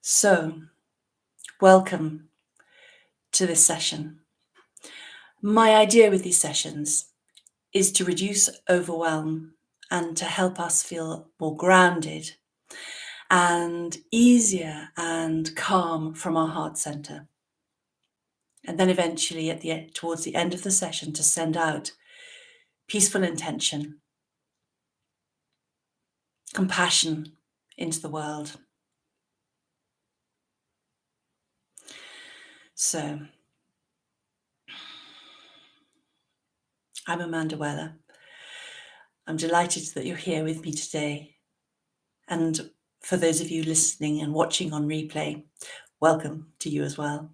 So, welcome to this session. My idea with these sessions is to reduce overwhelm and to help us feel more grounded and easier and calm from our heart center. And then eventually towards the end of the session to send out peaceful intention, compassion into the world. So, I'm Amanda Weller. I'm delighted that you're here with me today. And for those of you listening and watching on replay, welcome to you as well.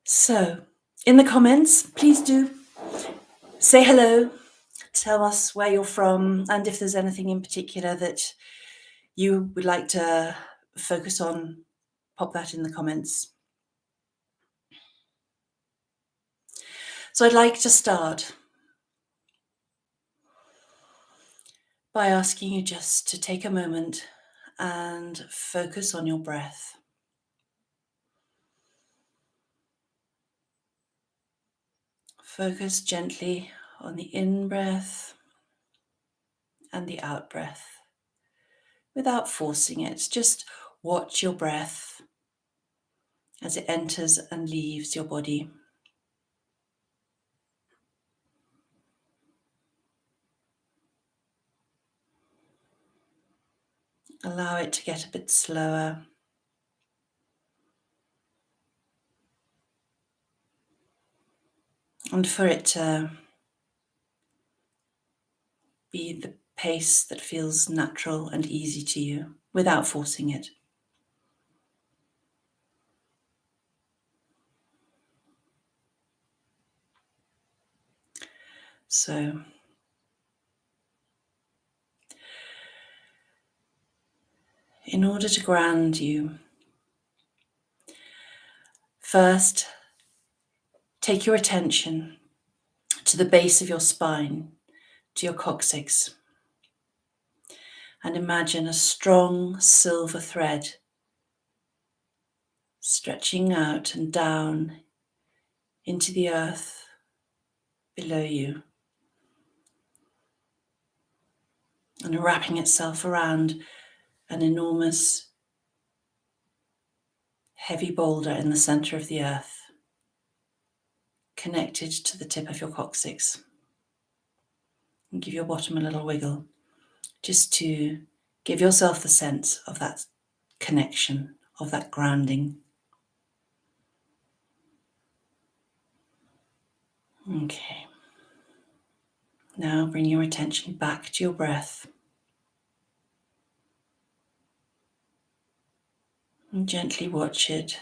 So, in the comments, please do say hello, tell us where you're from, and if there's anything in particular that you would like to focus on, pop that in the comments. So I'd like to start by asking you just to take a moment and focus on your breath. Focus gently on the in-breath and the out-breath without forcing it. Just watch your breath as it enters and leaves your body. Allow it to get a bit slower. And for it to be the pace that feels natural and easy to you without forcing it. So, in order to ground you, first take your attention to the base of your spine, to your coccyx, and imagine a strong silver thread stretching out and down into the earth below you and wrapping itself around an enormous heavy boulder in the center of the earth, connected to the tip of your coccyx. And give your bottom a little wiggle, just to give yourself the sense of that connection, of that grounding. Okay. Now bring your attention back to your breath. And gently watch it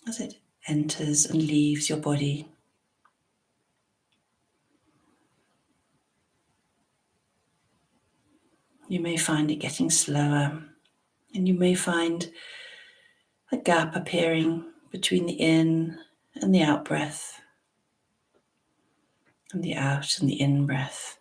as it enters and leaves your body. You may find it getting slower, and you may find a gap appearing between the in and the out breath, and the out and the in breath.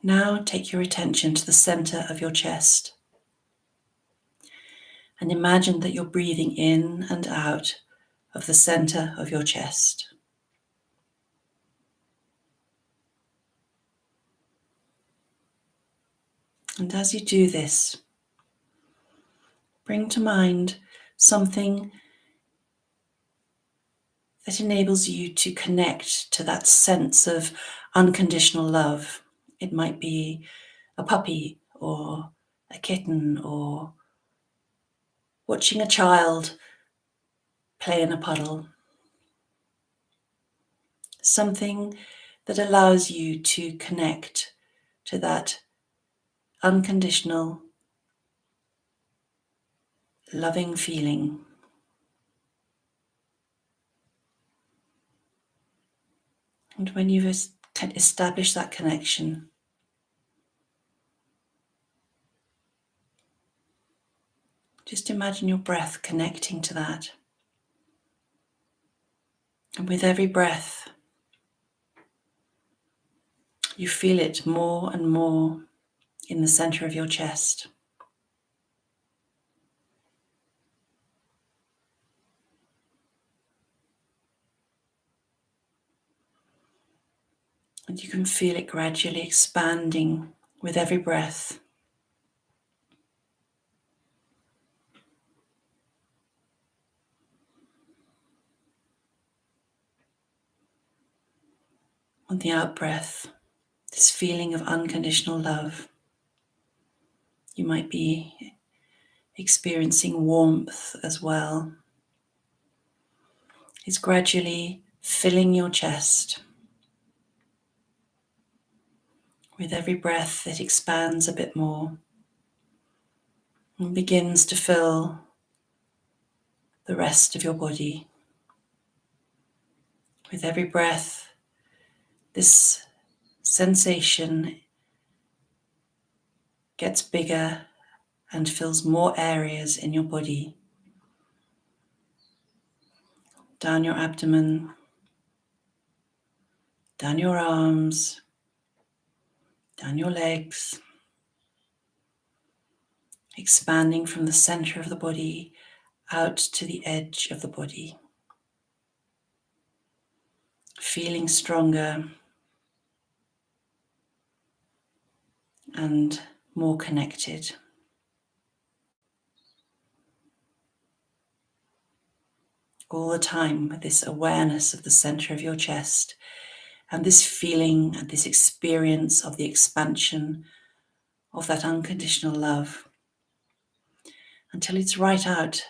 Now take your attention to the center of your chest and imagine that you're breathing in and out of the center of your chest. And as you do this, bring to mind something that enables you to connect to that sense of unconditional love. It might be a puppy or a kitten or watching a child play in a puddle. Something that allows you to connect to that unconditional, loving feeling. And when you've established that connection, Just imagine your breath connecting to that. And with every breath, you feel it more and more in the center of your chest. And you can feel it gradually expanding with every breath. On the out breath, this feeling of unconditional love. You might be experiencing warmth as well. It's gradually filling your chest. With every breath, it expands a bit more and begins to fill the rest of your body. With every breath, this sensation gets bigger and fills more areas in your body. Down your abdomen, down your arms, down your legs, expanding from the center of the body out to the edge of the body. Feeling stronger and more connected. All the time with this awareness of the center of your chest and this feeling and this experience of the expansion of that unconditional love until it's right out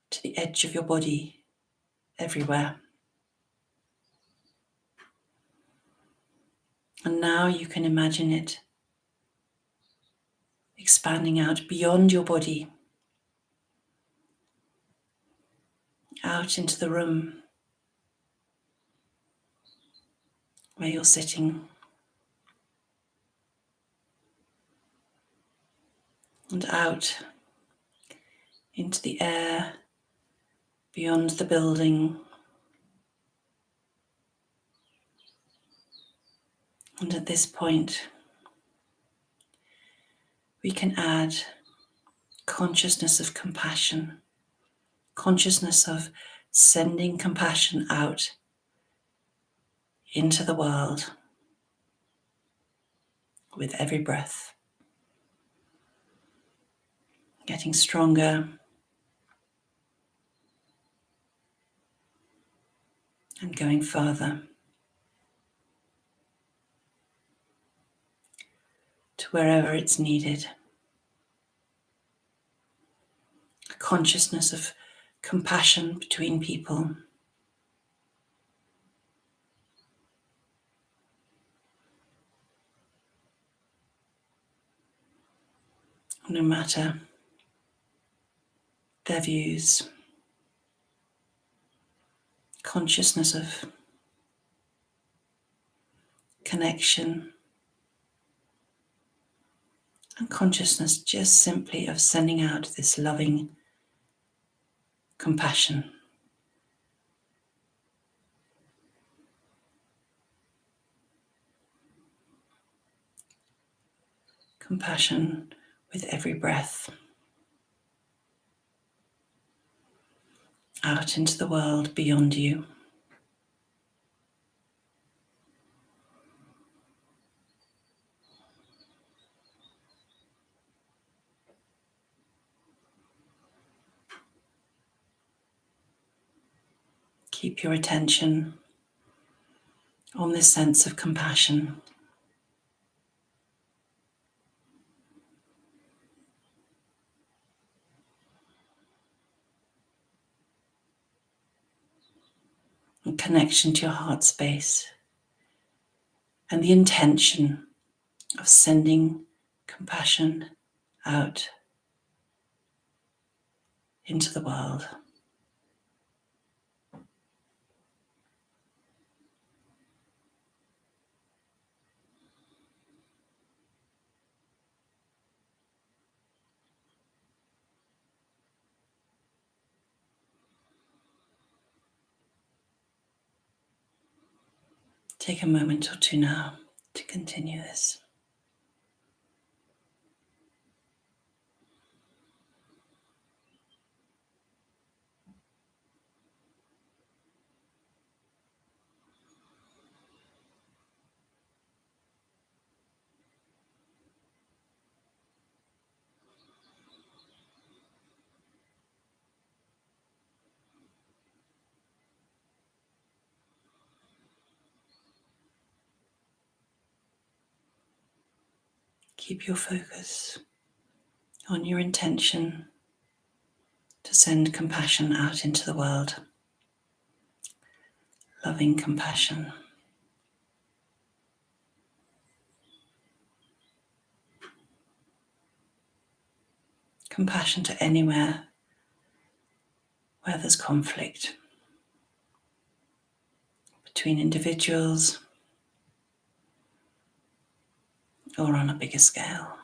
to the edge of your body, everywhere. And now you can imagine it expanding out beyond your body, out into the room where you're sitting, and out into the air beyond the building. And at this point, we can add consciousness of compassion, consciousness of sending compassion out into the world with every breath, getting stronger and going further to wherever it's needed. A consciousness of compassion between people. No matter their views, consciousness of connection, and consciousness just simply of sending out this loving compassion. Compassion with every breath out into the world beyond you. Keep your attention on this sense of compassion. And connection to your heart space and the intention of sending compassion out into the world. Take a moment or two now to continue this. Keep your focus on your intention to send compassion out into the world. Loving compassion. Compassion to anywhere where there's conflict between individuals or on a bigger scale.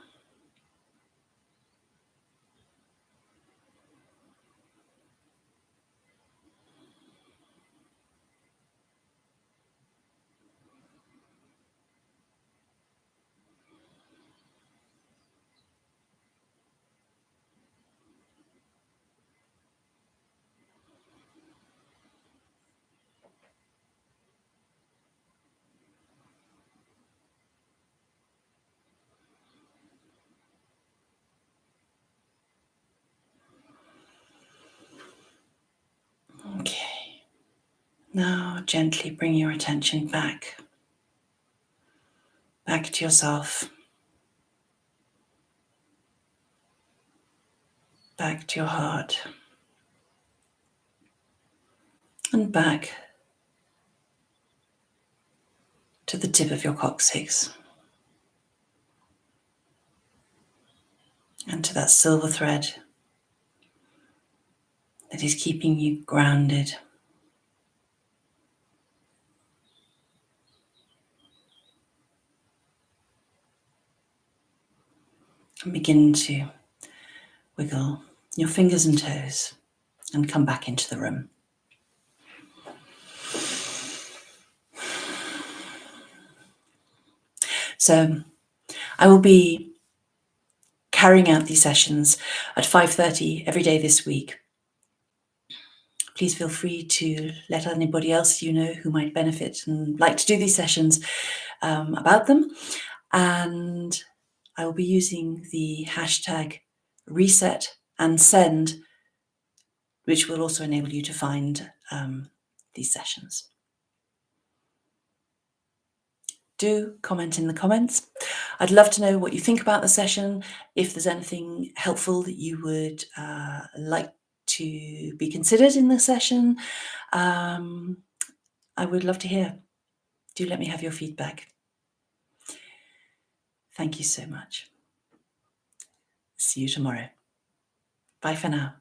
Okay. Now gently bring your attention back to yourself, back to your heart, and back to the tip of your coccyx, and to that silver thread that is keeping you grounded. And begin to wiggle your fingers and toes and come back into the room. So I will be carrying out these sessions at 5:30 every day this week. Please feel free to let anybody else you know who might benefit and like to do these sessions about them. And I will be using the hashtag reset&send, which will also enable you to find these sessions. Do comment in the comments. I'd love to know what you think about the session. If there's anything helpful that you would like to be considered in the session, I would love to hear. Do let me have your feedback. Thank you so much. See you tomorrow. Bye for now.